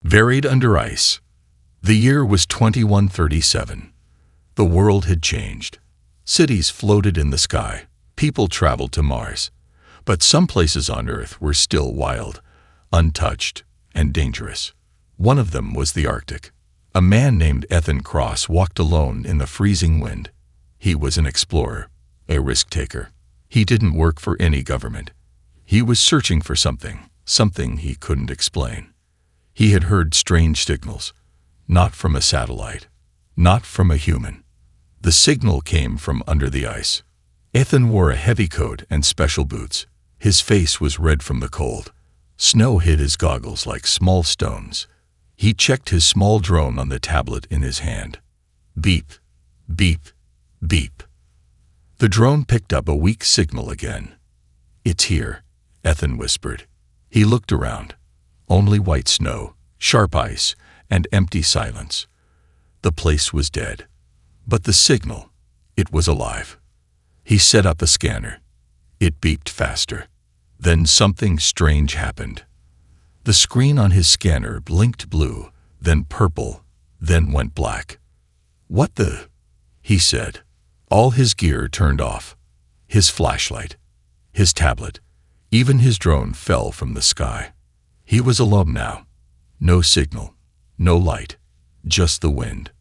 Buried under ice. The year was 2137. The world had changed. Cities floated in the sky. People traveled to Mars. But some places on Earth were still wild, untouched, and dangerous. One of them was the Arctic. A man named Ethan Cross walked alone in the freezing wind. He was an explorer, a risk-taker. He didn't work for any government. He was searching for something he couldn't explain. He had heard strange signals, not from a satellite, not from a human. The signal came from under the ice. Ethan wore a heavy coat and special boots. His face was red from the cold. Snow hid his goggles like small stones. He checked his small drone on the tablet in his hand. Beep, beep, beep. The drone picked up a weak signal again. "It's here," Ethan whispered. He looked around. Only white snow, sharp ice, and empty silence. The place was dead. But the signal, it was alive. He set up a scanner. It beeped faster. Then something strange happened. The screen on his scanner blinked blue, then purple, then went black. "What the?" he said. All his gear turned off. His flashlight, his tablet, even his drone fell from the sky. He was alone now. No signal, no light, just the wind.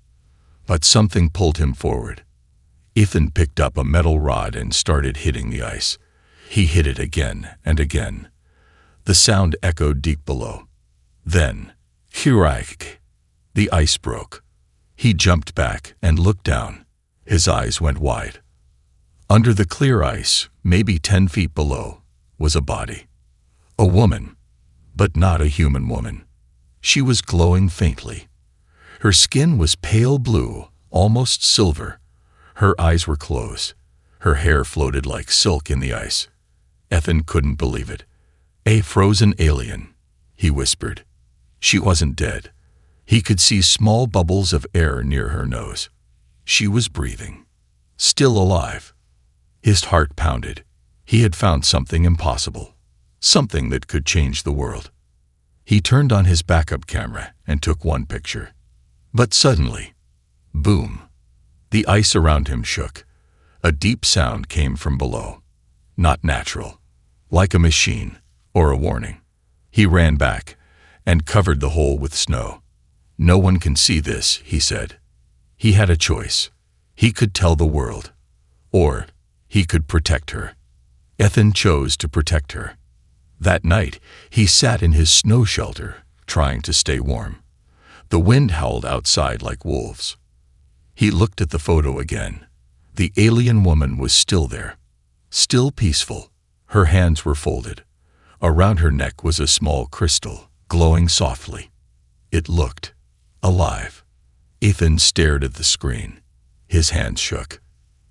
But something pulled him forward. Ethan picked up a metal rod and started hitting the ice. He hit it again and again. The sound echoed deep below. Then, hurrah! The ice broke. He jumped back and looked down. His eyes went wide. Under the clear ice, maybe 10 feet below, was a body. A woman, but not a human woman. She was glowing faintly. Her skin was pale blue, almost silver. Her eyes were closed. Her hair floated like silk in the ice. Ethan couldn't believe it. "A frozen alien," he whispered. She wasn't dead. He could see small bubbles of air near her nose. She was breathing. Still alive. His heart pounded. He had found something impossible. Something that could change the world. He turned on his backup camera and took one picture. But suddenly, boom! The ice around him shook. A deep sound came from below. Not natural. Like a machine or a warning. He ran back and covered the hole with snow. "No one can see this," he said. He had a choice. He could tell the world. Or he could protect her. Ethan chose to protect her. That night, he sat in his snow shelter, trying to stay warm. The wind howled outside like wolves. He looked at the photo again. The alien woman was still there. Still peaceful. Her hands were folded. Around her neck was a small crystal, glowing softly. It looked alive. Ethan stared at the screen. His hands shook.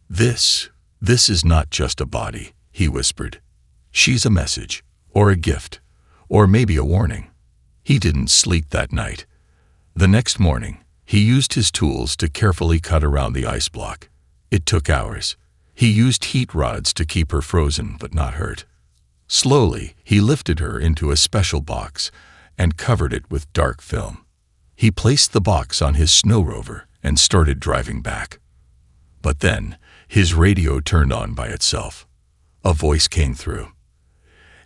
This is not just a body," he whispered. "She's a message, or a gift, or maybe a warning." He didn't sleep that night. The next morning, he used his tools to carefully cut around the ice block. It took hours. He used heat rods to keep her frozen but not hurt. Slowly, he lifted her into a special box and covered it with dark film. He placed the box on his snow rover and started driving back. But then, his radio turned on by itself. A voice came through.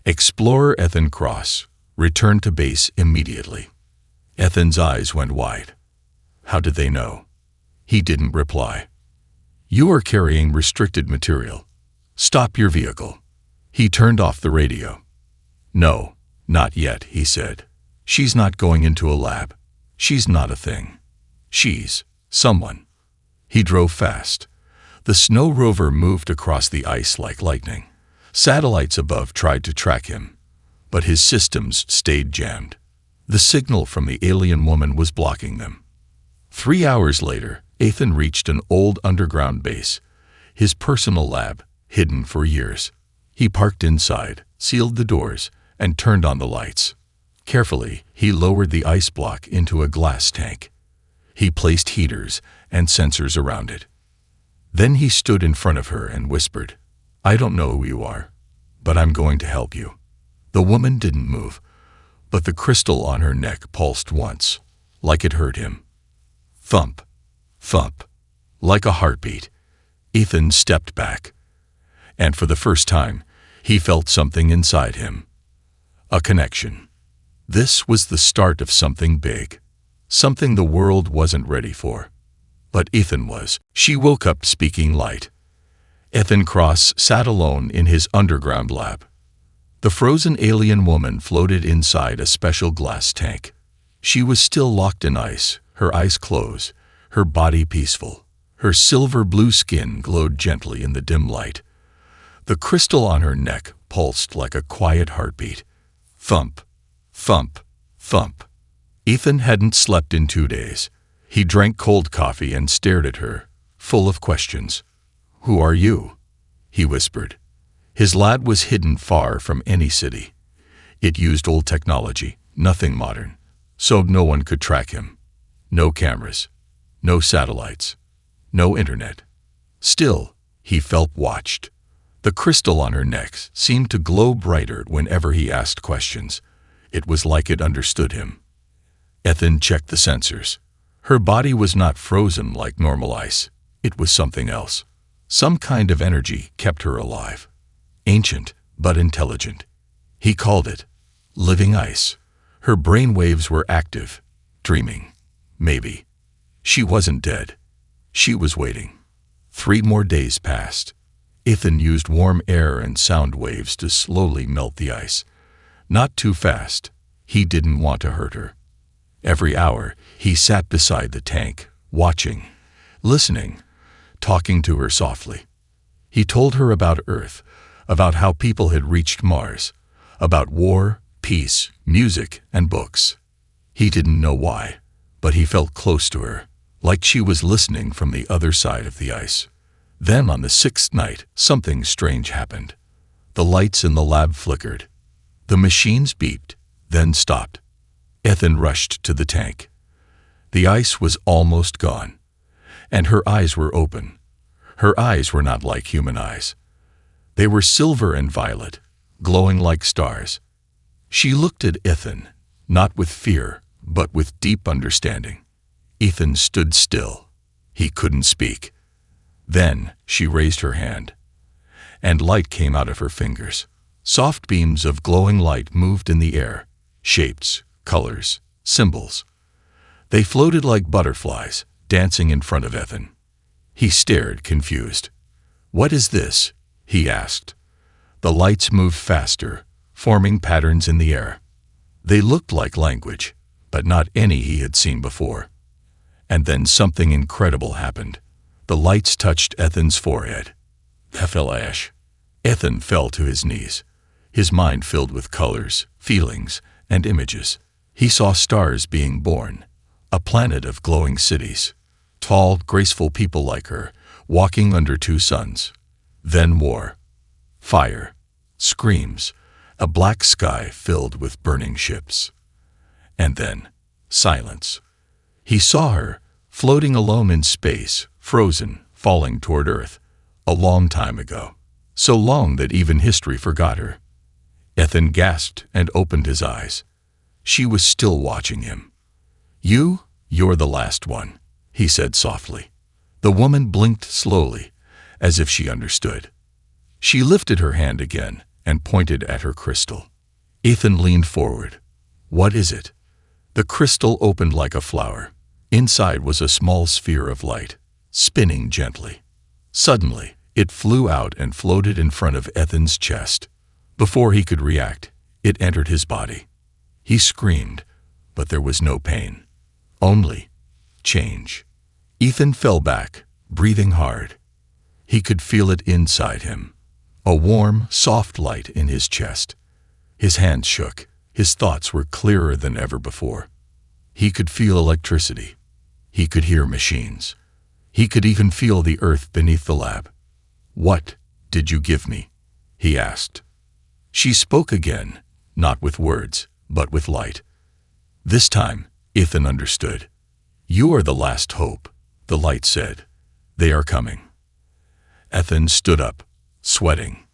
"Explorer Ethan Cross, return to base immediately." Ethan's eyes went wide. How did they know? He didn't reply. "You are carrying restricted material. Stop your vehicle." He turned off the radio. "No, not yet," he said. "She's not going into a lab. She's not a thing. She's someone." He drove fast. The snow rover moved across the ice like lightning. Satellites above tried to track him, but his systems stayed jammed. The signal from the alien woman was blocking them. 3 hours later, Ethan reached an old underground base, his personal lab, hidden for years. He parked inside, sealed the doors, and turned on the lights. Carefully, he lowered the ice block into a glass tank. He placed heaters and sensors around it. Then he stood in front of her and whispered, "I don't know who you are, but I'm going to help you." The woman didn't move. but the crystal on her neck pulsed once, like it hurt him. Thump, thump, like a heartbeat. Ethan stepped back, and for the first time, he felt something inside him. A connection. This was the start of something big, something the world wasn't ready for. But Ethan was. She woke up speaking light. Ethan Cross sat alone in his underground lab. The frozen alien woman floated inside a special glass tank. She was still locked in ice, her eyes closed, her body peaceful. Her silver-blue skin glowed gently in the dim light. The crystal on her neck pulsed like a quiet heartbeat. Thump, thump, thump. Ethan hadn't slept in 2 days. He drank cold coffee and stared at her, full of questions. "Who are you?" he whispered. His lab was hidden far from any city. It used old technology, nothing modern, so no one could track him. No cameras, no satellites, no internet. Still, he felt watched. The crystal on her neck seemed to glow brighter whenever he asked questions. It was like it understood him. Ethan checked the sensors. Her body was not frozen like normal ice. It was something else. Some kind of energy kept her alive. Ancient, but intelligent. He called it living ice. Her brain waves were active, dreaming. Maybe. She wasn't dead. She was waiting. 3 more days passed. Ethan used warm air and sound waves to slowly melt the ice. Not too fast. He didn't want to hurt her. Every hour, he sat beside the tank, watching, listening, talking to her softly. He told her about Earth, about how people had reached Mars, about war, peace, music, and books. He didn't know why, but he felt close to her, like she was listening from the other side of the ice. Then on the 6th night, something strange happened. The lights in the lab flickered. The machines beeped, then stopped. Ethan rushed to the tank. The ice was almost gone, and her eyes were open. Her eyes were not like human eyes. They were silver and violet, glowing like stars. She looked at Ethan, not with fear, but with deep understanding. Ethan stood still. He couldn't speak. Then she raised her hand, and light came out of her fingers. Soft beams of glowing light moved in the air, shapes, colors, symbols. They floated like butterflies, dancing in front of Ethan. He stared, confused. "What is this?" he asked. The lights moved faster, forming patterns in the air. They looked like language, but not any he had seen before. And then something incredible happened. The lights touched Ethan's forehead. Flash. Ethan fell to his knees, his mind filled with colors, feelings, and images. He saw stars being born, a planet of glowing cities, tall, graceful people like her, walking under 2 suns. Then war, fire, screams, a black sky filled with burning ships. And then silence. He saw her, floating alone in space, frozen, falling toward Earth, a long time ago. So long that even history forgot her. Ethan gasped and opened his eyes. She was still watching him. You're the last one," he said softly. The woman blinked slowly, as if she understood. She lifted her hand again and pointed at her crystal. Ethan leaned forward. "What is it?" The crystal opened like a flower. Inside was a small sphere of light, spinning gently. Suddenly, it flew out and floated in front of Ethan's chest. Before he could react, it entered his body. He screamed, but there was no pain. Only change. Ethan fell back, breathing hard. He could feel it inside him, a warm, soft light in his chest. His hands shook. His thoughts were clearer than ever before. He could feel electricity. He could hear machines. He could even feel the earth beneath the lab. "What did you give me?" he asked. She spoke again, not with words, but with light. This time, Ethan understood. "You are the last hope," the light said. "They are coming." Ethan stood up, sweating.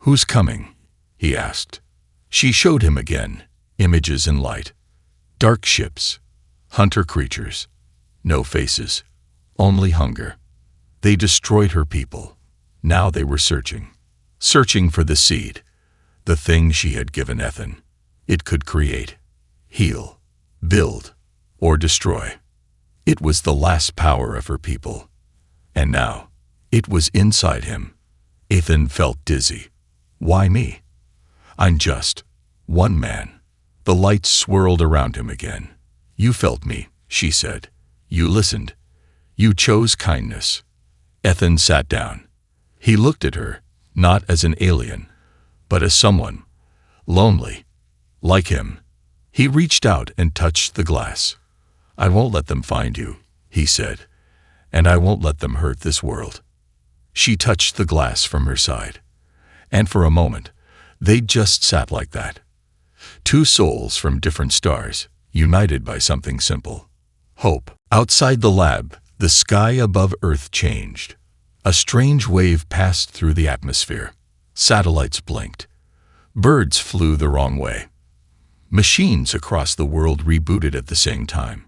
"Who's coming?" he asked. She showed him again, images in light, dark ships, hunter creatures, no faces, only hunger. They destroyed her people. Now they were searching for the seed, the thing she had given Ethan. It could create, heal, build, or destroy. It was the last power of her people. And now, it was inside him. Ethan felt dizzy. Why me? I'm just one man. The lights swirled around him again. You felt me, she said. You listened. You chose kindness. Ethan sat down. He looked at her, not as an alien, but as someone lonely, like him. He reached out and touched the glass. I won't let them find you, he said, and I won't let them hurt this world. She touched the glass from her side, and for a moment, they just sat like that. Two souls from different stars, united by something simple. Hope. Outside the lab, the sky above Earth changed. A strange wave passed through the atmosphere. Satellites blinked. Birds flew the wrong way. Machines across the world rebooted at the same time.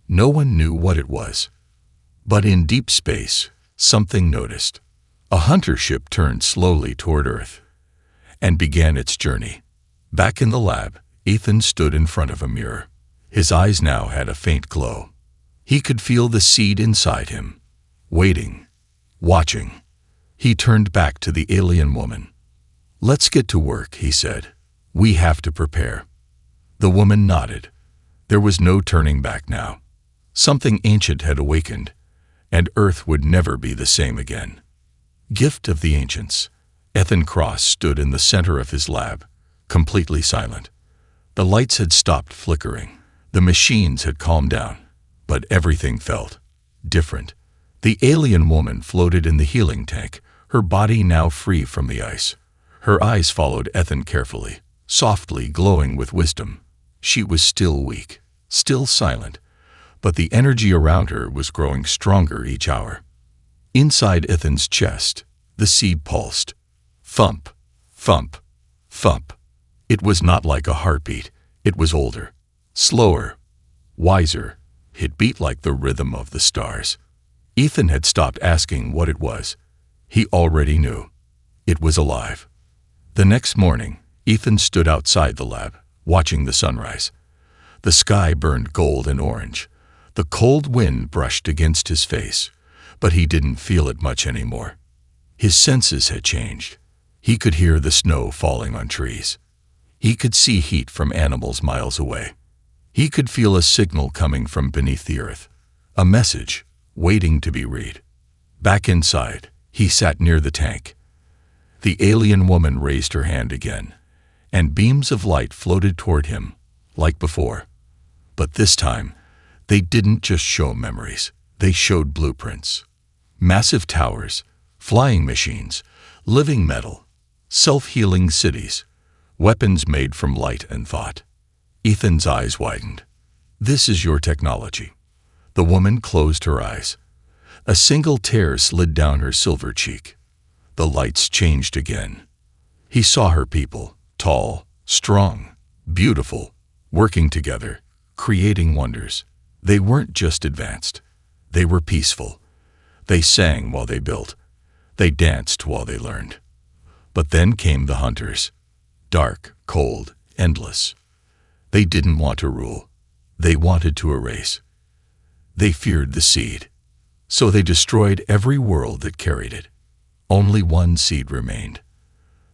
No one knew what it was. But in deep space, something noticed. A hunter ship turned slowly toward Earth and began its journey. Back in the lab, Ethan stood in front of a mirror. His eyes now had a faint glow. He could feel the seed inside him, waiting, watching. He turned back to the alien woman. Let's get to work, he said. We have to prepare. The woman nodded. There was no turning back now. Something ancient had awakened, and Earth would never be the same again. Gift of the ancients. Ethan Cross stood in the center of his lab, completely silent. The lights had stopped flickering. The machines had calmed down, but everything felt different. The alien woman floated in the healing tank, her body now free from the ice. Her eyes followed Ethan carefully, softly glowing with wisdom. She was still weak, still silent, but the energy around her was growing stronger each hour. Inside Ethan's chest, the seed pulsed. Thump, thump, thump. It was not like a heartbeat. It was older, slower, wiser. It beat like the rhythm of the stars. Ethan had stopped asking what it was. He already knew. It was alive. The next morning, Ethan stood outside the lab, watching the sunrise. The sky burned gold and orange. The cold wind brushed against his face, but he didn't feel it much anymore. His senses had changed. He could hear the snow falling on trees. He could see heat from animals miles away. He could feel a signal coming from beneath the earth, a message waiting to be read. Back inside, he sat near the tank. The alien woman raised her hand again, and beams of light floated toward him, like before. But this time, they didn't just show memories. They showed blueprints. Massive towers, flying machines, living metal, self-healing cities, weapons made from light and thought. Ethan's eyes widened. This is your technology. The woman closed her eyes. A single tear slid down her silver cheek. The lights changed again. He saw her people, tall, strong, beautiful, working together, creating wonders. They weren't just advanced. They were peaceful. They sang while they built. They danced while they learned. But then came the hunters. Dark, cold, endless. They didn't want to rule. They wanted to erase. They feared the seed. So they destroyed every world that carried it. Only one seed remained.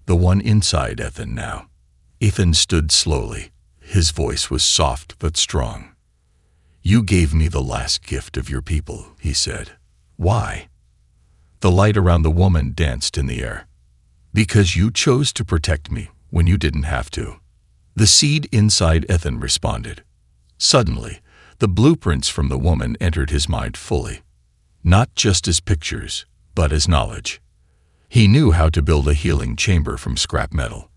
The one inside Ethan now. Ethan stood slowly. His voice was soft but strong. You gave me the last gift of your people, he said. Why? The light around the woman danced in the air. Because you chose to protect me when you didn't have to. The seed inside Ethan responded. Suddenly, the blueprints from the woman entered his mind fully. Not just as pictures, but as knowledge. He knew how to build a healing chamber from scrap metal.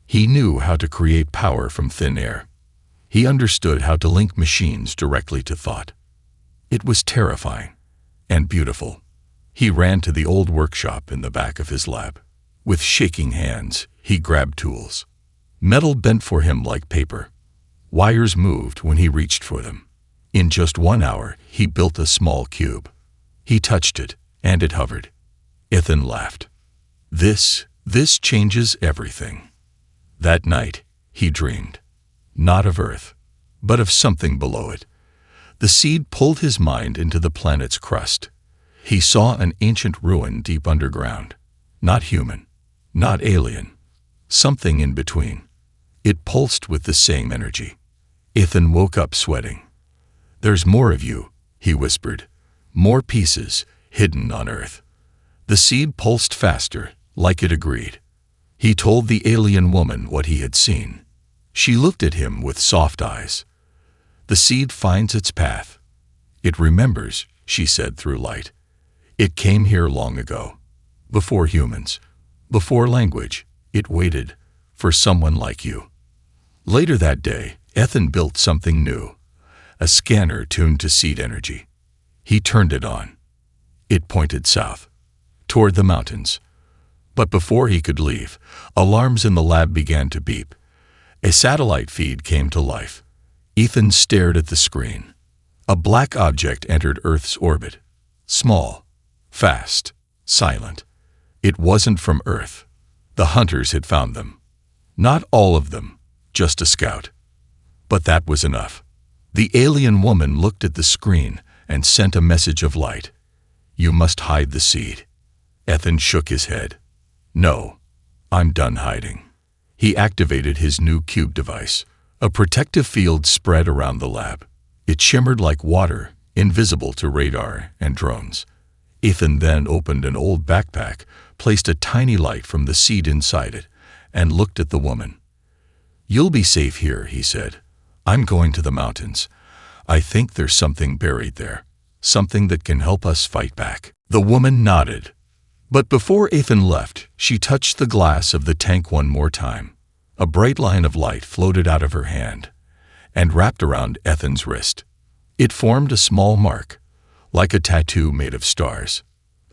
He knew how to create power from thin air. He understood how to link machines directly to thought. It was terrifying and beautiful. He ran to the old workshop in the back of his lab. With shaking hands, he grabbed tools. Metal bent for him like paper. Wires moved when he reached for them. In just 1 hour, he built a small cube. He touched it, and it hovered. Ethan laughed. This changes everything. That night, he dreamed. Not of Earth, but of something below it. The seed pulled his mind into the planet's crust. He saw an ancient ruin deep underground. Not human, not alien. Something in between. It pulsed with the same energy. Ethan woke up sweating. "There's more of you," he whispered. "More pieces, hidden on Earth." The seed pulsed faster, like it agreed. He told the alien woman what he had seen. She looked at him with soft eyes. "The seed finds its path. It remembers," she said through light. "It came here long ago. Before humans. Before language. It waited for someone like you." Later that day, Ethan built something new. A scanner tuned to seed energy. He turned it on. It pointed south, toward the mountains. But before he could leave, alarms in the lab began to beep. A satellite feed came to life. Ethan stared at the screen. A black object entered Earth's orbit. Small, fast, silent. It wasn't from Earth. The hunters had found them. Not all of them, just a scout. But that was enough. The alien woman looked at the screen and sent a message of light. "You must hide the seed." Ethan shook his head. "No, I'm done hiding." He activated his new cube device. A protective field spread around the lab. It shimmered like water, invisible to radar and drones. Ethan then opened an old backpack, placed a tiny light from the seed inside it, and looked at the woman. "You'll be safe here," he said. "I'm going to the mountains. I think there's something buried there, something that can help us fight back." The woman nodded. But before Ethan left, she touched the glass of the tank one more time. A bright line of light floated out of her hand and wrapped around Ethan's wrist. It formed a small mark, like a tattoo made of stars.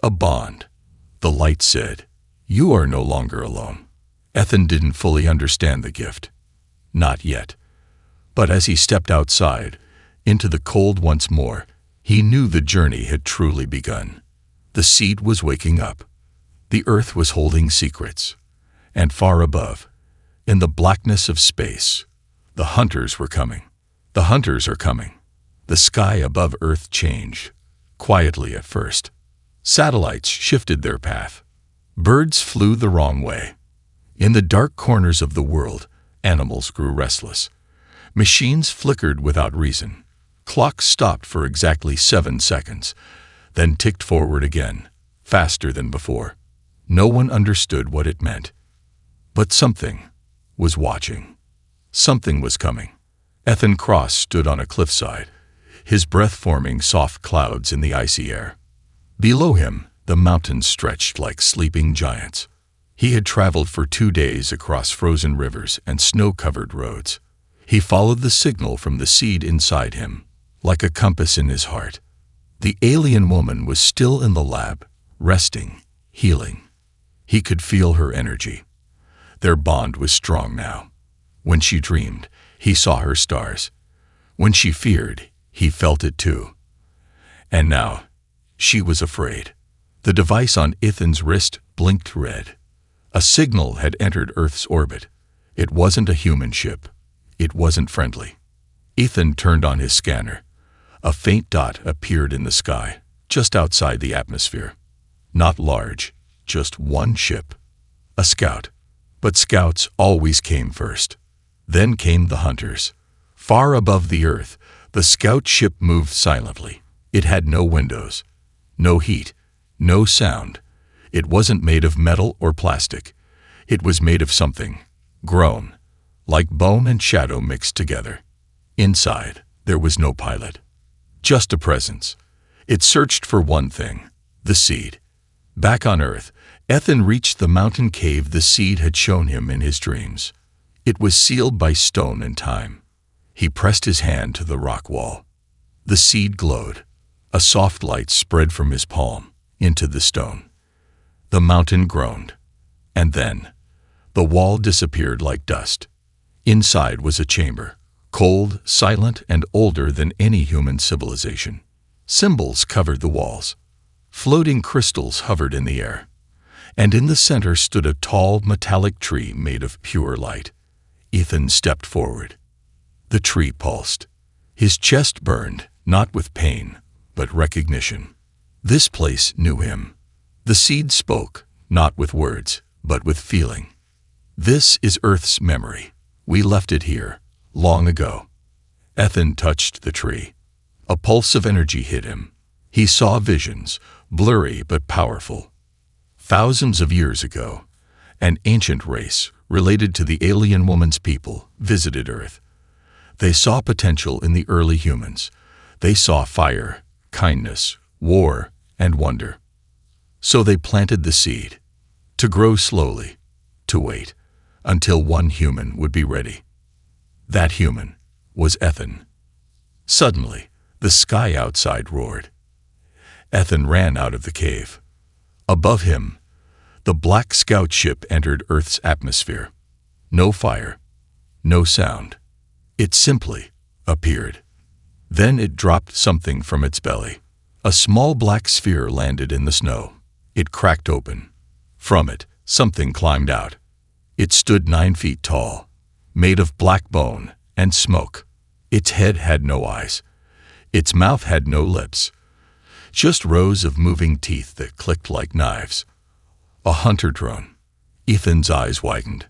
A bond. The light said, "You are no longer alone." Ethan didn't fully understand the gift. Not yet. But as he stepped outside, into the cold once more, he knew the journey had truly begun. The seed was waking up. The Earth was holding secrets. And far above, in the blackness of space, the hunters were coming. The hunters are coming. The sky above Earth changed, quietly at first. Satellites shifted their path. Birds flew the wrong way. In the dark corners of the world, animals grew restless. Machines flickered without reason. Clocks stopped for exactly 7 seconds, then ticked forward again, faster than before. No one understood what it meant. But something was watching. Something was coming. Ethan Cross stood on a cliffside, his breath forming soft clouds in the icy air. Below him, the mountains stretched like sleeping giants. He had traveled for 2 days across frozen rivers and snow-covered roads. He followed the signal from the seed inside him, like a compass in his heart. The alien woman was still in the lab, resting, healing. He could feel her energy. Their bond was strong now. When she dreamed, he saw her stars. When she feared, he felt it too. And now, she was afraid. The device on Ethan's wrist blinked red. A signal had entered Earth's orbit. It wasn't a human ship. It wasn't friendly. Ethan turned on his scanner. A faint dot appeared in the sky, just outside the atmosphere. Not large, just one ship. A scout. But scouts always came first. Then came the hunters. Far above the Earth, the scout ship moved silently. It had no windows, no heat, no sound. It wasn't made of metal or plastic. It was made of something, grown, like bone and shadow mixed together. Inside, there was no pilot. Just a presence. It searched for one thing, the seed. Back on Earth, Ethan reached the mountain cave the seed had shown him in his dreams. It was sealed by stone and time. He pressed his hand to the rock wall. The seed glowed. A soft light spread from his palm into the stone. The mountain groaned. And then, the wall disappeared like dust. Inside was a chamber, cold, silent, and older than any human civilization. Symbols covered the walls. Floating crystals hovered in the air. And in the center stood a tall, metallic tree made of pure light. Ethan stepped forward. The tree pulsed. His chest burned, not with pain, but recognition. This place knew him. The seed spoke, not with words, but with feeling. This is Earth's memory. We left it here, long ago. Ethan touched the tree. A pulse of energy hit him. He saw visions, blurry but powerful. Thousands of years ago, an ancient race, related to the alien woman's people, visited Earth. They saw potential in the early humans. They saw fire, kindness, war, and wonder. So they planted the seed, to grow slowly, to wait, until one human would be ready. That human was Ethan. Suddenly, the sky outside roared. Ethan ran out of the cave. Above him, the Black Scout ship entered Earth's atmosphere. No fire, no sound. It simply appeared. Then it dropped something from its belly. A small black sphere landed in the snow. It cracked open. From it, something climbed out. It stood 9 feet tall, made of black bone and smoke. Its head had no eyes. Its mouth had no lips. Just rows of moving teeth that clicked like knives. A hunter drone. Ethan's eyes widened.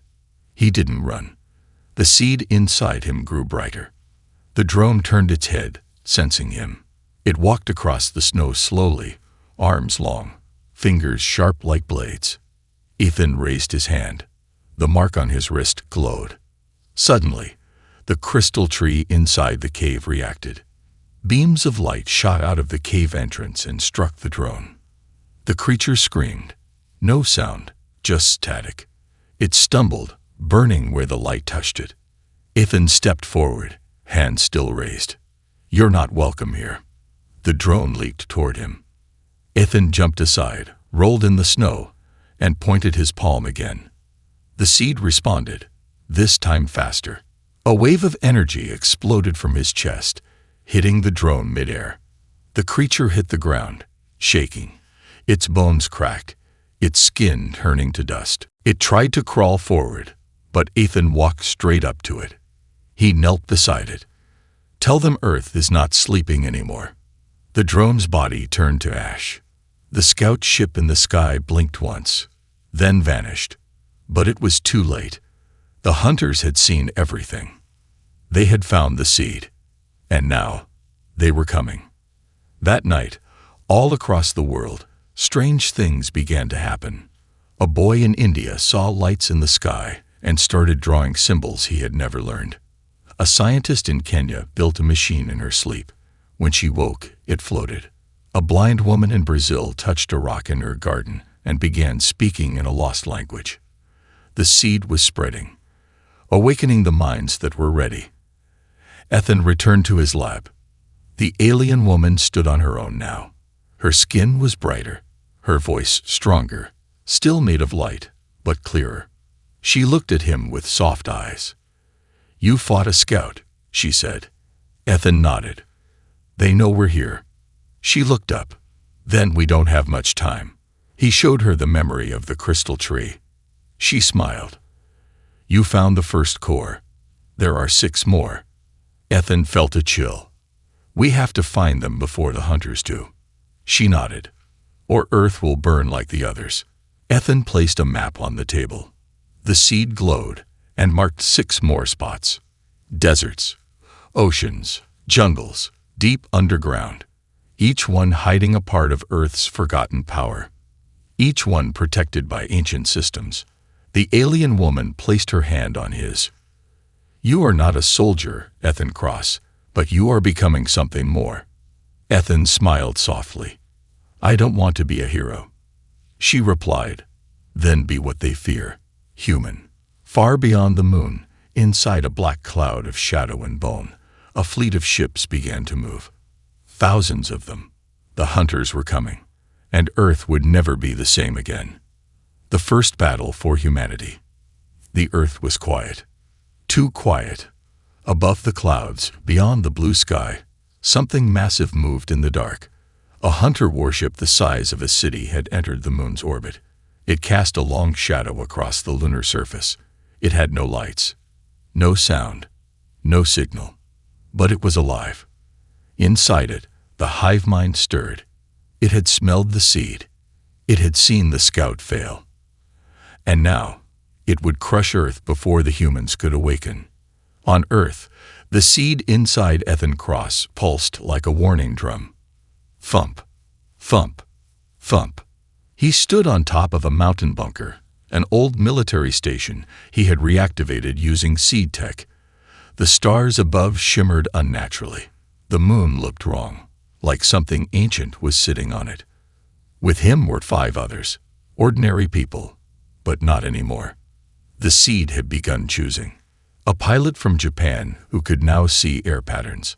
He didn't run. The seed inside him grew brighter. The drone turned its head, sensing him. It walked across the snow slowly, arms long, fingers sharp like blades. Ethan raised his hand. The mark on his wrist glowed. Suddenly, the crystal tree inside the cave reacted. Beams of light shot out of the cave entrance and struck the drone. The creature screamed. No sound, just static. It stumbled, burning where the light touched it. Ethan stepped forward, hand still raised. "You're not welcome here." The drone leaped toward him. Ethan jumped aside, rolled in the snow, and pointed his palm again. The seed responded, this time faster. A wave of energy exploded from his chest, hitting the drone midair. The creature hit the ground, shaking. Its bones cracked, its skin turning to dust. It tried to crawl forward, but Ethan walked straight up to it. He knelt beside it. "Tell them Earth is not sleeping anymore." The drone's body turned to ash. The scout ship in the sky blinked once, then vanished. But it was too late. The hunters had seen everything. They had found the seed. And now, they were coming. That night, all across the world, strange things began to happen. A boy in India saw lights in the sky and started drawing symbols he had never learned. A scientist in Kenya built a machine in her sleep. When she woke, it floated. A blind woman in Brazil touched a rock in her garden and began speaking in a lost language. The seed was spreading, awakening the minds that were ready. Ethan returned to his lab. The alien woman stood on her own now. Her skin was brighter, her voice stronger, still made of light, but clearer. She looked at him with soft eyes. "You fought a scout," she said. Ethan nodded. "They know we're here." She looked up. "Then we don't have much time." He showed her the memory of the crystal tree. She smiled. "You found the first core. There are 6 more." Ethan felt a chill. "We have to find them before the hunters do." She nodded. "Or Earth will burn like the others." Ethan placed a map on the table. The seed glowed and marked 6 more spots. Deserts, oceans, jungles, deep underground. Each one hiding a part of Earth's forgotten power. Each one protected by ancient systems. The alien woman placed her hand on his. "You are not a soldier, Ethan Cross, but you are becoming something more." Ethan smiled softly. "I don't want to be a hero." She replied, "Then be what they fear, human." Far beyond the moon, inside a black cloud of shadow and bone, a fleet of ships began to move. Thousands of them. The hunters were coming, and Earth would never be the same again. The first battle for humanity. The Earth was quiet. Too quiet. Above the clouds, beyond the blue sky, something massive moved in the dark. A hunter warship the size of a city had entered the moon's orbit. It cast a long shadow across the lunar surface. It had no lights, no sound, no signal, but it was alive. Inside it, the hive mind stirred. It had smelled the seed. It had seen the scout fail. And now, it would crush Earth before the humans could awaken. On Earth, the seed inside Ethan Cross pulsed like a warning drum. Thump, thump, thump. He stood on top of a mountain bunker, an old military station he had reactivated using seed tech. The stars above shimmered unnaturally. The moon looked wrong, like something ancient was sitting on it. With him were 5 others, ordinary people, but not anymore. The seed had begun choosing. A pilot from Japan who could now see air patterns.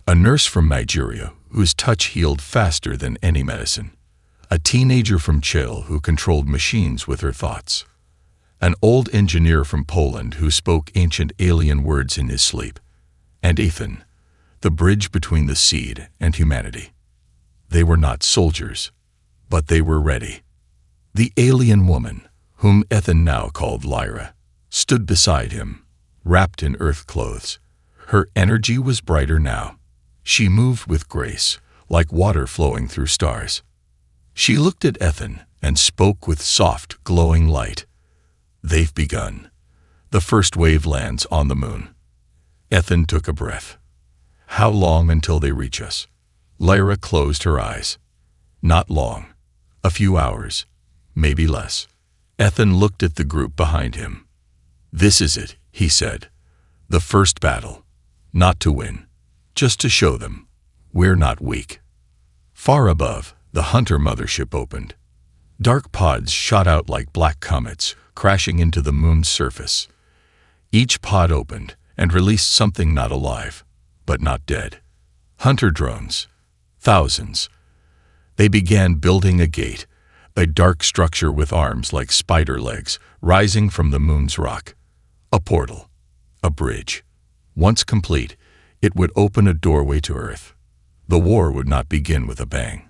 A nurse from Nigeria whose touch healed faster than any medicine. A teenager from Chile who controlled machines with her thoughts. An old engineer from Poland who spoke ancient alien words in his sleep. And Ethan, the bridge between the seed and humanity. They were not soldiers, but they were ready. The alien woman, whom Ethan now called Lyra, stood beside him, wrapped in earth clothes. Her energy was brighter now. She moved with grace, like water flowing through stars. She looked at Ethan and spoke with soft, glowing light. They've begun. The first wave lands on the moon. Ethan took a breath. How long until they reach us? Lyra closed her eyes. Not long. A few hours, maybe less. Ethan looked at the group behind him. This is it, he said. The first battle. Not to win, just to show them we're not weak. Far above, the Hunter mothership opened. Dark pods shot out like black comets, crashing into the moon's surface. Each pod opened and released something not alive, but not dead. Hunter drones. Thousands. They began building a gate, a dark structure with arms like spider legs rising from the moon's rock. A portal. A bridge. Once complete, it would open a doorway to Earth. The war would not begin with a bang.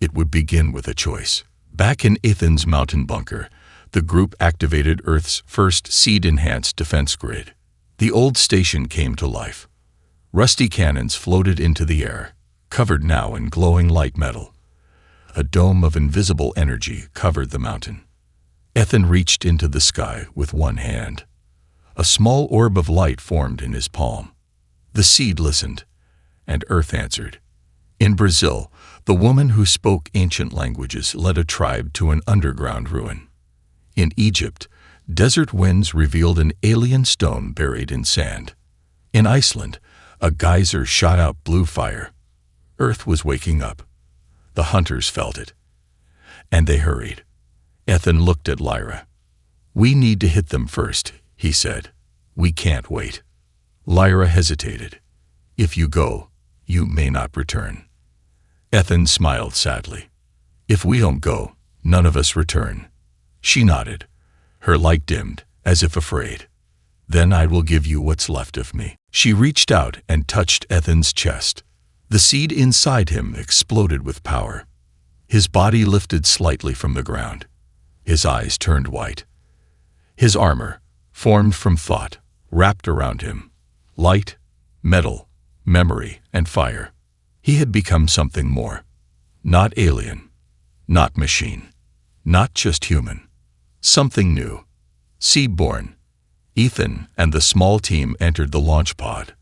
It would begin with a choice. Back in Ethan's mountain bunker, the group activated Earth's first seed-enhanced defense grid. The old station came to life. Rusty cannons floated into the air, covered now in glowing light metal. A dome of invisible energy covered the mountain. Ethan reached into the sky with one hand. A small orb of light formed in his palm. The seed listened, and Earth answered. In Brazil, the woman who spoke ancient languages led a tribe to an underground ruin. In Egypt, desert winds revealed an alien stone buried in sand. In Iceland, a geyser shot out blue fire. Earth was waking up. The hunters felt it. And they hurried. Ethan looked at Lyra. We need to hit them first, he said. We can't wait. Lyra hesitated. If you go, you may not return. Ethan smiled sadly. If we don't go, none of us return. She nodded. Her light dimmed, as if afraid. Then I will give you what's left of me. She reached out and touched Ethan's chest. The seed inside him exploded with power. His body lifted slightly from the ground. His eyes turned white. His armor, formed from thought, wrapped around him. Light, metal, memory, and fire. He had become something more. Not alien. Not machine. Not just human. Something new. Seed-born. Ethan and the small team entered the launch pod.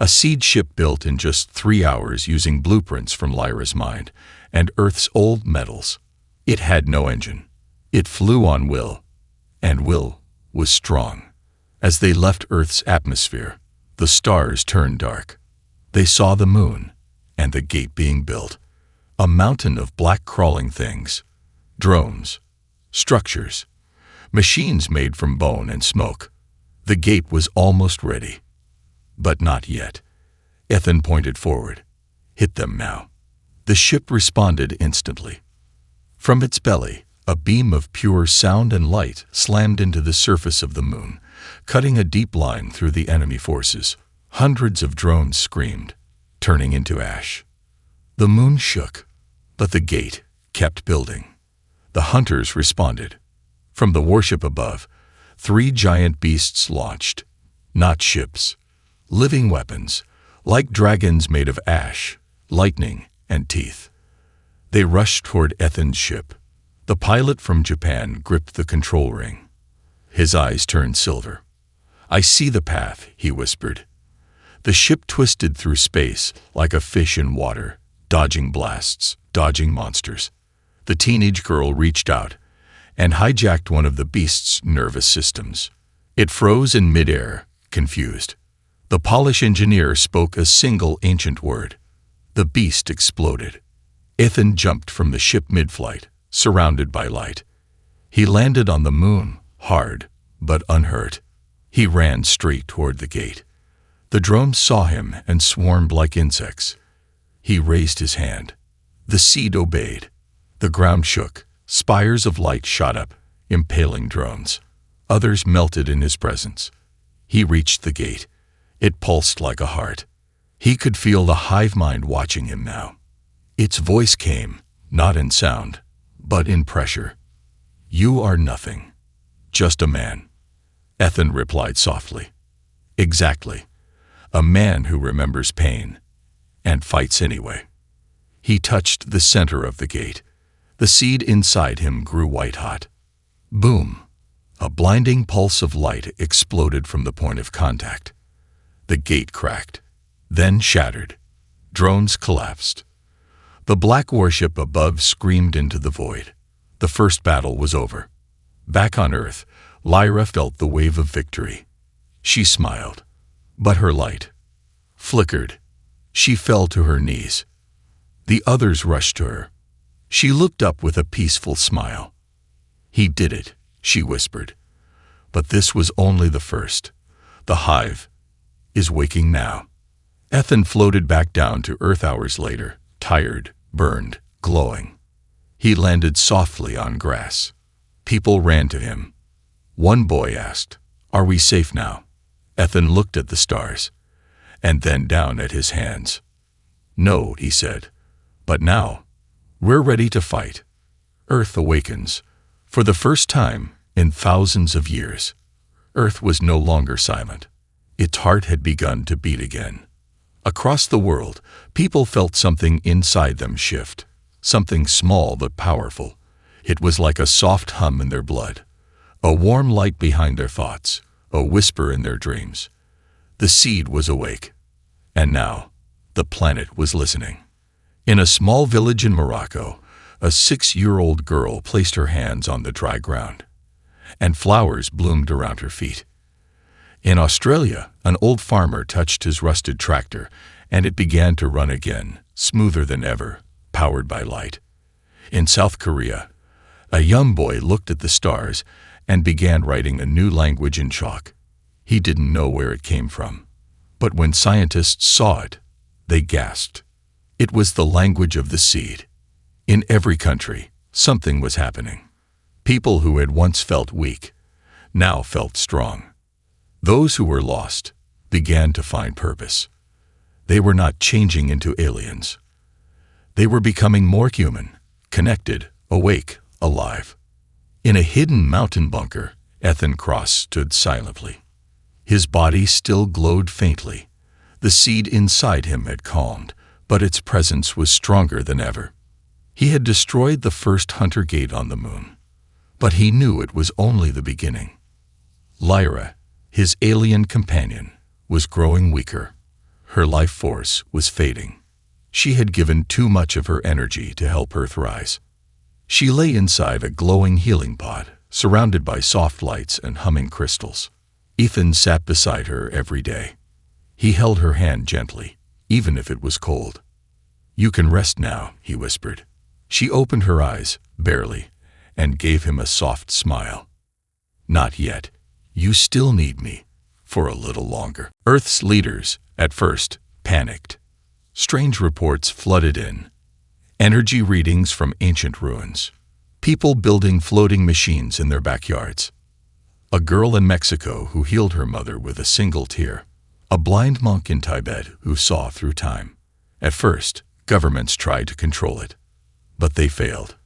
A seed ship built in just 3 hours using blueprints from Lyra's mind and Earth's old metals. It had no engine. It flew on will, and will was strong. As they left Earth's atmosphere, the stars turned dark. They saw the moon and the gate being built, a mountain of black crawling things, drones, structures, machines made from bone and smoke. The gate was almost ready. But not yet. Ethan pointed forward. Hit them now. The ship responded instantly. From its belly, a beam of pure sound and light slammed into the surface of the moon, cutting a deep line through the enemy forces. Hundreds of drones screamed, turning into ash. The moon shook, but the gate kept building. The hunters responded. From the warship above, 3 giant beasts launched. Not ships, living weapons, like dragons made of ash, lightning, and teeth. They rushed toward Ethan's ship. The pilot from Japan gripped the control ring. His eyes turned silver. "I see the path," he whispered. The ship twisted through space like a fish in water, dodging blasts, dodging monsters. The teenage girl reached out and hijacked one of the beast's nervous systems. It froze in midair, confused. The Polish engineer spoke a single ancient word. The beast exploded. Ethan jumped from the ship mid-flight, surrounded by light. He landed on the moon, hard but unhurt. He ran straight toward the gate. The drones saw him and swarmed like insects. He raised his hand. The seed obeyed. The ground shook. Spires of light shot up, impaling drones. Others melted in his presence. He reached the gate. It pulsed like a heart. He could feel the hive mind watching him now. Its voice came, not in sound, but in pressure. "You are nothing. Just a man." Ethan replied softly. "Exactly. A man who remembers pain and fights anyway." He touched the center of the gate. The seed inside him grew white-hot. Boom! A blinding pulse of light exploded from the point of contact. The gate cracked, then shattered. Drones collapsed. The black warship above screamed into the void. The first battle was over. Back on Earth, Lyra felt the wave of victory. She smiled, but her light flickered. She fell to her knees. The others rushed to her. She looked up with a peaceful smile. "He did it," she whispered. But this was only the first. The hive is waking now. Ethan floated back down to Earth hours later, tired, burned, glowing. He landed softly on grass. People ran to him. One boy asked, "Are we safe now?" Ethan looked at the stars, and then down at his hands. "No," he said, "but now we're ready to fight." Earth awakens. For the first time in thousands of years, Earth was no longer silent. Its heart had begun to beat again. Across the world, people felt something inside them shift, something small but powerful. It was like a soft hum in their blood, a warm light behind their thoughts, a whisper in their dreams. The seed was awake, and now the planet was listening. In a small village in Morocco, a 6-year-old girl placed her hands on the dry ground, and flowers bloomed around her feet. In Australia, an old farmer touched his rusted tractor, and it began to run again, smoother than ever, powered by light. In South Korea, a young boy looked at the stars and began writing a new language in chalk. He didn't know where it came from, but when scientists saw it, they gasped. It was the language of the seed. In every country, something was happening. People who had once felt weak now felt strong. Those who were lost began to find purpose. They were not changing into aliens. They were becoming more human, connected, awake, alive. In a hidden mountain bunker, Ethan Cross stood silently. His body still glowed faintly. The seed inside him had calmed, but its presence was stronger than ever. He had destroyed the first hunter gate on the moon, but he knew it was only the beginning. Lyra, his alien companion, was growing weaker. Her life force was fading. She had given too much of her energy to help Earth rise. She lay inside a glowing healing pod, surrounded by soft lights and humming crystals. Ethan sat beside her every day. He held her hand gently, even if it was cold. "You can rest now," he whispered. She opened her eyes, barely, and gave him a soft smile. "Not yet. You still need me, for a little longer." Earth's leaders, at first, panicked. Strange reports flooded in. Energy readings from ancient ruins. People building floating machines in their backyards. A girl in Mexico who healed her mother with a single tear. a blind monk in Tibet who saw through time. At first, governments tried to control it, but they failed.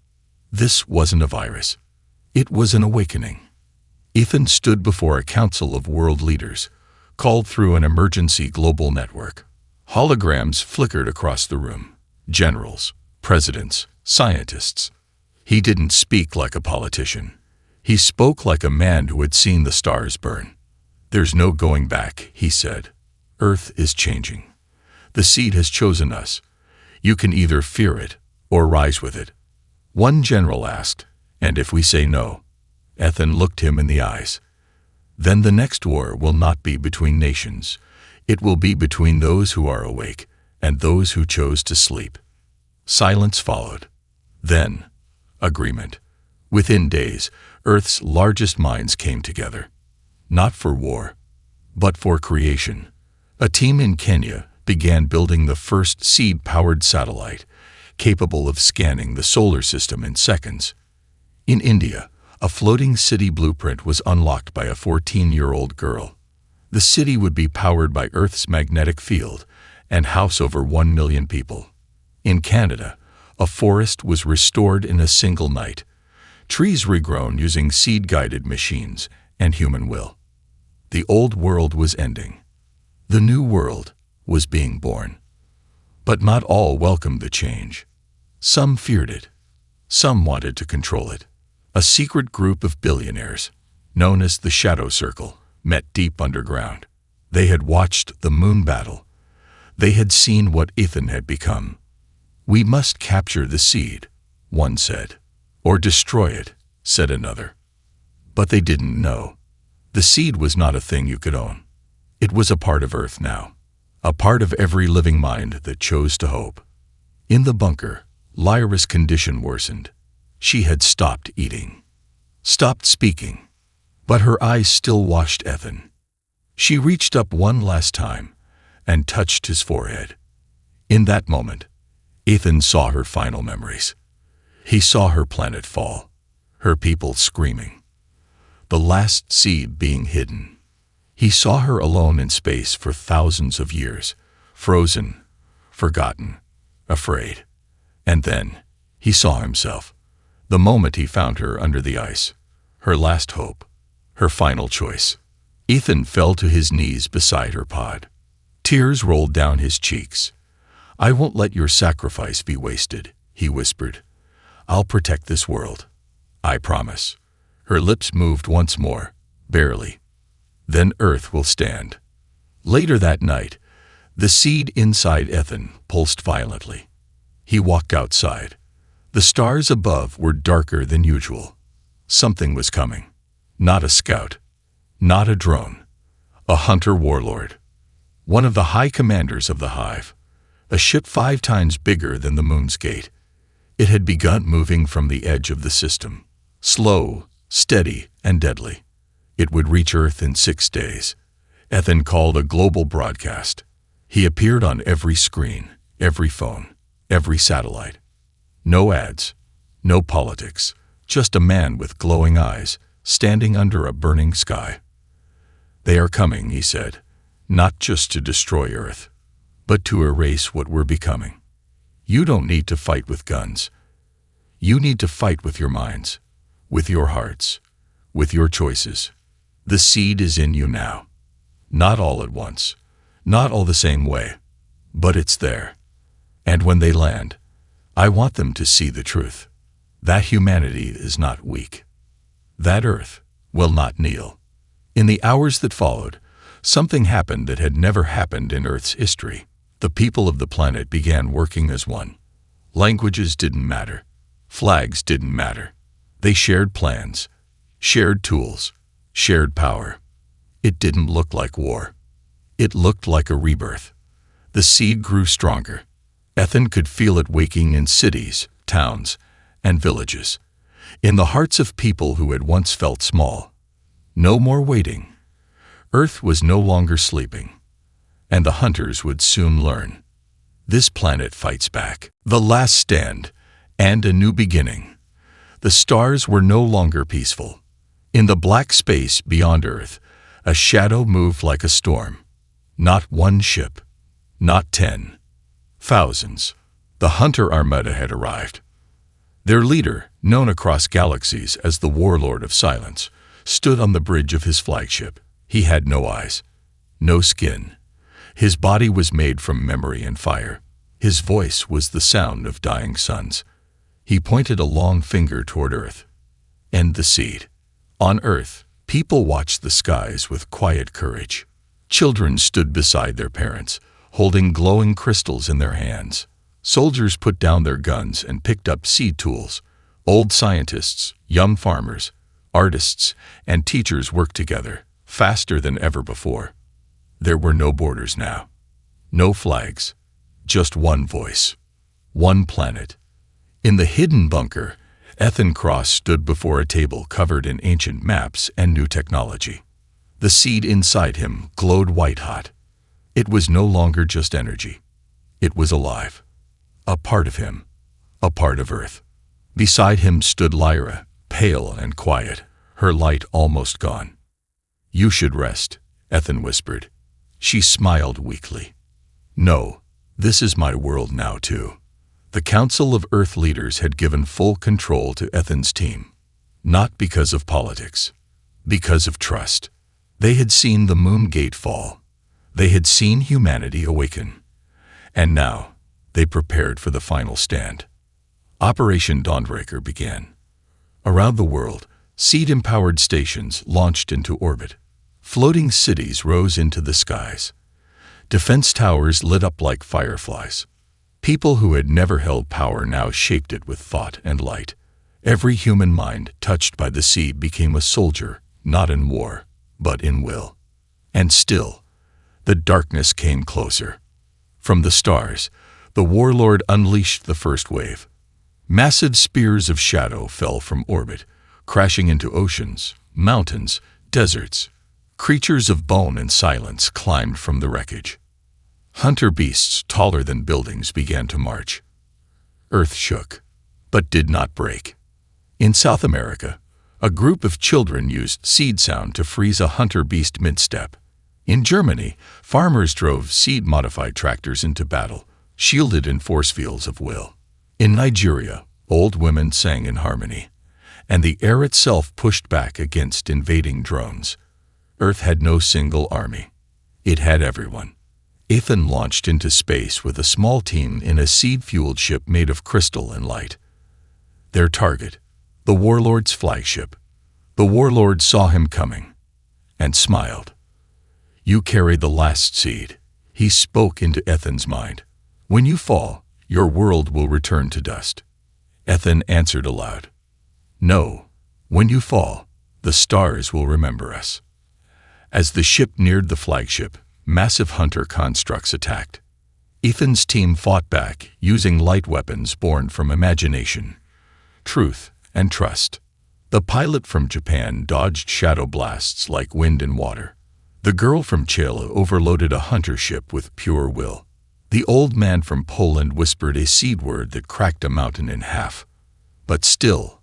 This wasn't a virus. It was an awakening. Ethan stood before a council of world leaders, called through an emergency global network. Holograms flickered across the room. Generals, presidents, scientists. He didn't speak like a politician. He spoke like a man who had seen the stars burn. "There's no going back," he said. "Earth is changing. The seed has chosen us. You can either fear it or rise with it." One general asked, "And if we say no?" Ethan looked him in the eyes. "Then the next war will not be between nations. It will be between those who are awake and those who chose to sleep." Silence followed. Then, agreement. Within days, Earth's largest minds came together. Not for war, but for creation. A team in Kenya began building the first seed-powered satellite, capable of scanning the solar system in seconds. In India, a floating city blueprint was unlocked by a 14-year-old girl. The city would be powered by Earth's magnetic field and house over 1 million people. In Canada, a forest was restored in a single night, trees regrown using seed-guided machines and human will. The old world was ending. The new world was being born. But not all welcomed the change. Some feared it. Some wanted to control it. A secret group of billionaires, known as the Shadow Circle, met deep underground. They had watched the moon battle. They had seen what Ethan had become. "We must capture the seed," one said. "Or destroy it," said another. But they didn't know. The seed was not a thing you could own. It was a part of Earth now, a part of every living mind that chose to hope. In the bunker, Lyra's condition worsened. She had stopped eating, stopped speaking, but her eyes still watched Ethan. She reached up one last time and touched his forehead. In that moment, Ethan saw her final memories. He saw her planet fall, her people screaming, the last seed being hidden. He saw her alone in space for thousands of years, frozen, forgotten, afraid. And then he saw himself, the moment he found her under the ice, her last hope, her final choice. Ethan fell to his knees beside her pod. Tears rolled down his cheeks. "I won't let your sacrifice be wasted," he whispered. "I'll protect this world. I promise." Her lips moved once more, barely. "Then Earth will stand." Later that night, the seed inside Ethan pulsed violently. He walked outside. The stars above were darker than usual. Something was coming. Not a scout. Not a drone. A hunter warlord. One of the high commanders of the Hive. A ship 5 times bigger than the moon's gate. It had begun moving from the edge of the system. Slow, steady, and deadly. It would reach Earth in 6 days. Ethan called a global broadcast. He appeared on every screen, every phone, every satellite. No ads, no politics, just a man with glowing eyes, standing under a burning sky. "They are coming," he said, "not just to destroy Earth, but to erase what we're becoming. You don't need to fight with guns. You need to fight with your minds, with your hearts, with your choices. The seed is in you now. Not all at once, not all the same way, but it's there. And when they land, I want them to see the truth. That humanity is not weak. That Earth will not kneel." In the hours that followed, something happened that had never happened in Earth's history. The people of the planet began working as one. Languages didn't matter. Flags didn't matter. They shared plans, shared tools, shared power. It didn't look like war. It looked like a rebirth. The seed grew stronger. Ethan could feel it waking in cities, towns, and villages, in the hearts of people who had once felt small. No more waiting. Earth was no longer sleeping, and the hunters would soon learn. This planet fights back. The last stand, and a new beginning. The stars were no longer peaceful. In the black space beyond Earth, a shadow moved like a storm. Not one ship, not 10, thousands. The Hunter Armada had arrived. Their leader, known across galaxies as the Warlord of Silence, stood on the bridge of his flagship. He had no eyes, no skin. His body was made from memory and fire. His voice was the sound of dying suns. He pointed a long finger toward Earth. End the seed. On Earth, people watched the skies with quiet courage. Children stood beside their parents, holding glowing crystals in their hands. Soldiers put down their guns and picked up seed tools. Old scientists, young farmers, artists, and teachers worked together, faster than ever before. There were no borders now. No flags. Just one voice. One planet. In the hidden bunker, Ethan Cross stood before a table covered in ancient maps and new technology. The seed inside him glowed white-hot. It was no longer just energy. It was alive. A part of him. A part of Earth. Beside him stood Lyra, pale and quiet, her light almost gone. "You should rest," Ethan whispered. She smiled weakly. "No, this is my world now too." The Council of Earth leaders had given full control to Ethan's team. Not because of politics. Because of trust. They had seen the moon gate fall. They had seen humanity awaken. And now, they prepared for the final stand. Operation Dawnbreaker began. Around the world, seed-empowered stations launched into orbit. Floating cities rose into the skies. Defense towers lit up like fireflies. People who had never held power now shaped it with thought and light. Every human mind touched by the seed became a soldier, not in war, but in will. And still, the darkness came closer. From the stars, the warlord unleashed the first wave. Massive spears of shadow fell from orbit, crashing into oceans, mountains, deserts. Creatures of bone and silence climbed from the wreckage. Hunter beasts taller than buildings began to march. Earth shook, but did not break. In South America, a group of children used seed sound to freeze a hunter beast mid-step. In Germany, farmers drove seed-modified tractors into battle, shielded in force fields of will. In Nigeria, old women sang in harmony, and the air itself pushed back against invading drones. Earth had no single army. It had everyone. Ethan launched into space with a small team in a seed-fueled ship made of crystal and light. Their target, the warlord's flagship. The warlord saw him coming and smiled. "You carry the last seed," he spoke into Ethan's mind. "When you fall, your world will return to dust." Ethan answered aloud. "No, when you fall, the stars will remember us." As the ship neared the flagship, massive hunter constructs attacked. Ethan's team fought back, using light weapons born from imagination, truth, and trust. The pilot from Japan dodged shadow blasts like wind and water. The girl from Chile overloaded a hunter ship with pure will. The old man from Poland whispered a seed word that cracked a mountain in half. But still,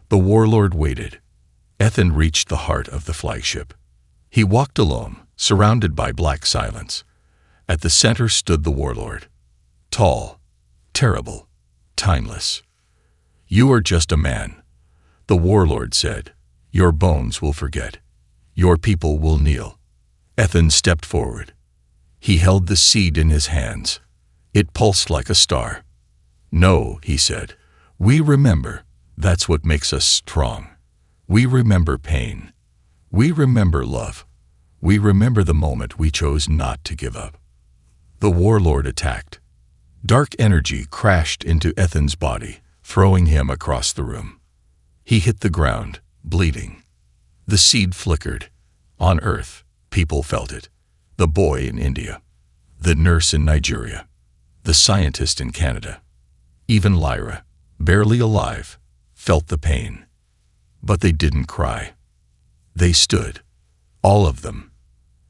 the warlord waited. Ethan reached the heart of the flagship. He walked alone, surrounded by black silence. At the center stood the warlord. Tall, terrible, timeless. "You are just a man," the warlord said. "Your bones will forget. Your people will kneel." Ethan stepped forward. He held the seed in his hands. It pulsed like a star. "No," he said. "We remember. That's what makes us strong. We remember pain. We remember love. We remember the moment we chose not to give up." The warlord attacked. Dark energy crashed into Ethan's body, throwing him across the room. He hit the ground, bleeding. The seed flickered. On Earth, people felt it. The boy in India, the nurse in Nigeria, the scientist in Canada. Even Lyra, barely alive, felt the pain. But they didn't cry. They stood, all of them,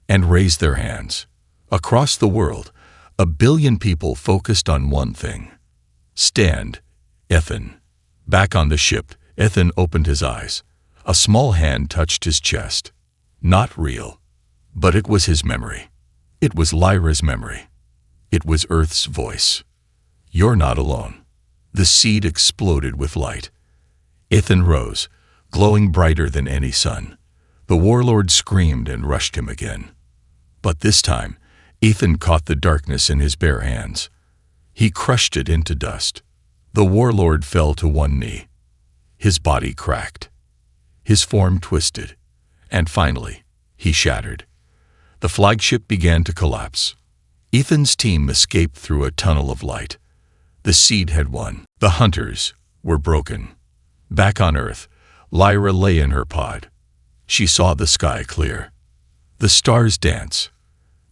and raised their hands. Across the world, 1 billion people focused on one thing. "Stand, Ethan." Back on the ship, Ethan opened his eyes. A small hand touched his chest. Not real, but it was his memory. It was Lyra's memory. It was Earth's voice. You're not alone. The seed exploded with light. Ethan rose, glowing brighter than any sun. The warlord screamed and rushed him again. But this time, Ethan caught the darkness in his bare hands. He crushed it into dust. The warlord fell to one knee. His body cracked. His form twisted. And finally, he shattered. The flagship began to collapse. Ethan's team escaped through a tunnel of light. The seed had won. The hunters were broken. Back on Earth, Lyra lay in her pod. She saw the sky clear. The stars dance.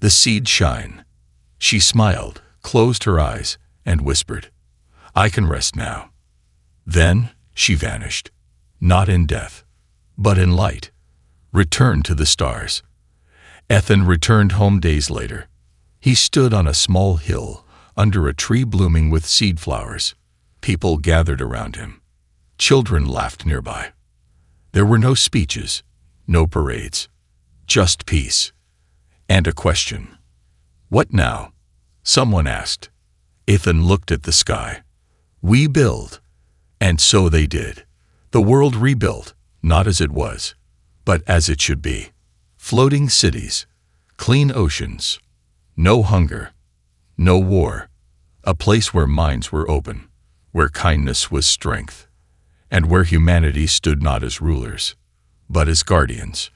The seed shine. She smiled, closed her eyes, and whispered, "I can rest now." Then she vanished, not in death, but in light, returned to the stars. Ethan returned home days later. He stood on a small hill under a tree blooming with seed flowers. People gathered around him. Children laughed nearby. There were no speeches, no parades, just peace. And a question. "What now?" someone asked. Ethan looked at the sky. "We build." And so they did. The world rebuilt, not as it was, but as it should be. Floating cities, clean oceans, no hunger, no war, a place where minds were open, where kindness was strength, and where humanity stood not as rulers, but as guardians.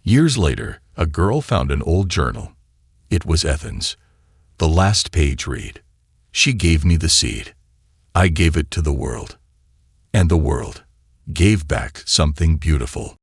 Years later, a girl found an old journal. It was Ethan's. The last page read, "She gave me the seed. I gave it to the world. And the world gave back something beautiful."